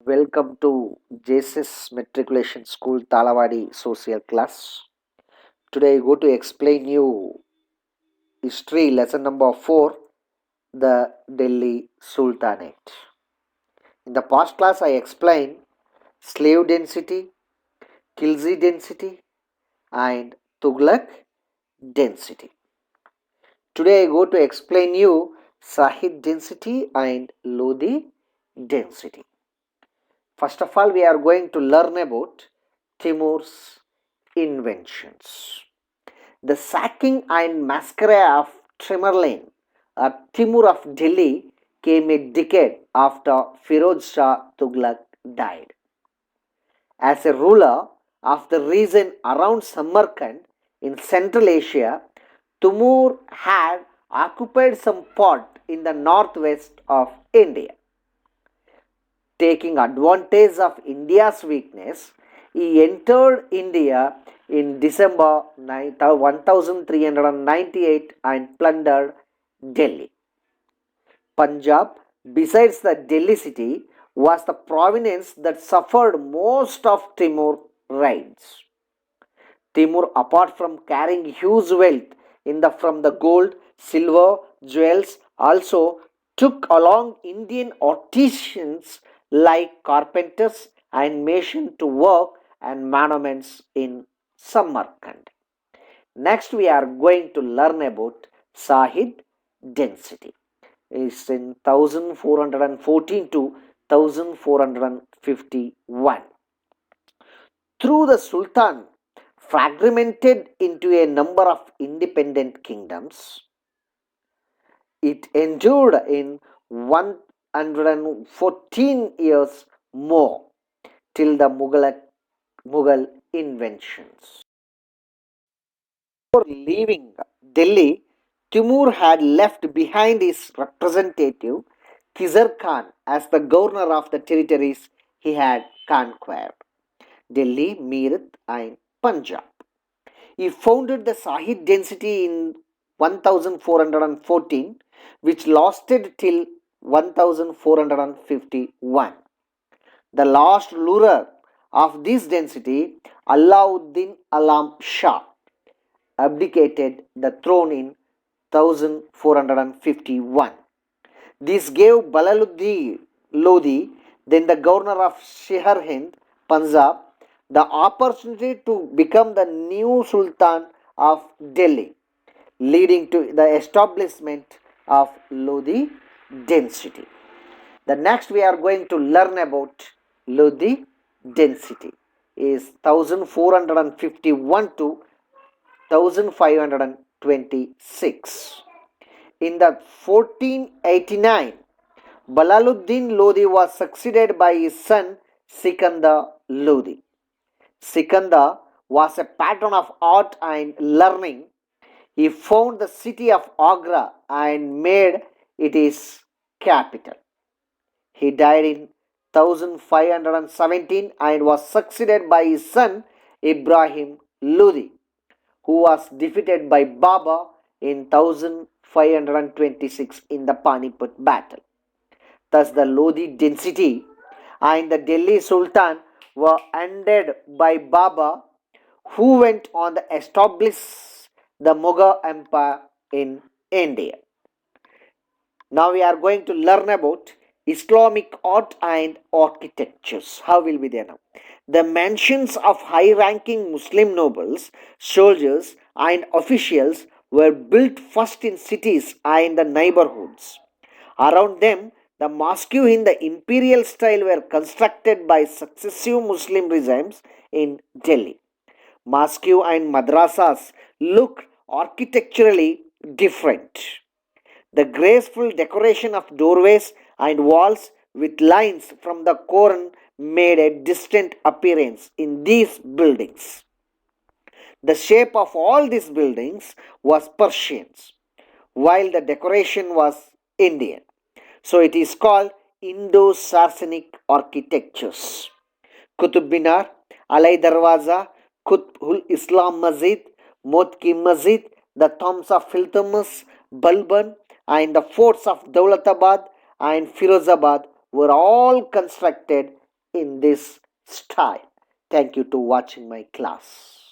Welcome to JSS Matriculation School Talavadi Social Class. Today I go to explain you history lesson number 4, the Delhi Sultanate. In the past class I explained slave density, Khilji density and Tughlaq density. Today I go to explain you Sahid density and Lodi density. First of all, we are going to learn about Timur's inventions. The sacking and massacre of Tamerlane, or Timur of Delhi, came a decade after Firoz Shah Tughlaq died. As a ruler of the region around Samarkand in Central Asia, Timur had occupied some part in the northwest of India. Taking advantage of India's weakness, he entered India in December 1398 and plundered Delhi. Punjab, besides the Delhi city, was the province that suffered most of Timur raids. Timur, apart from carrying huge wealth from the gold, silver, jewels, also took along Indian artisans like carpenters and masons to work and monuments in Samarkand. Next, we are going to learn about Sahid density. It's in 1414 to 1451. Through the Sultan fragmented into a number of independent kingdoms, it endured in 114 years more till the Mughal inventions. Before leaving Delhi, Timur had left behind his representative Khizr Khan as the governor of the territories he had conquered, Delhi, Meerut and Punjab. He founded the Sahid dynasty in 1414, which lasted till 1451. The last ruler of this dynasty, Alauddin Alam Shah, abdicated the throne in 1451. This gave Balaluddin Lodi, then the governor of Shihar Hind, Punjab, the opportunity to become the new Sultan of Delhi, leading to the establishment of Lodi density. The next we are going to learn about Lodi density is 1451 to 1526. In the 1489, Balaluddin Lodi was succeeded by his son Sikandar Lodi. Sikandar was a patron of art and learning. He founded the city of Agra and made it his capital. He died in 1517 and was succeeded by his son Ibrahim Lodi, who was defeated by Babur in 1526 in the Panipat battle. Thus, the Lodi dynasty and the Delhi Sultan were ended by Babur, who went on to establish the Mughal Empire in India. Now we are going to learn about Islamic art and architectures. How will be there now? The mansions of high-ranking Muslim nobles, soldiers, and officials were built first in cities and the neighborhoods. Around them, the mosques in the imperial style were constructed by successive Muslim regimes in Delhi. Mosques and madrasas looked architecturally different. The graceful decoration of doorways and walls with lines from the Quran made a distant appearance in these buildings. The shape of all these buildings was Persian, while the decoration was Indian. So it is called Indo-Saracenic architectures. Qutub Minar, Alai Darwaza, Qutb Islam Masjid, Motki Masjid, the tombs of Iltutmish, Balban, and the forts of Dawlatabad and Firozabad were all constructed in this style. Thank you to watching my class.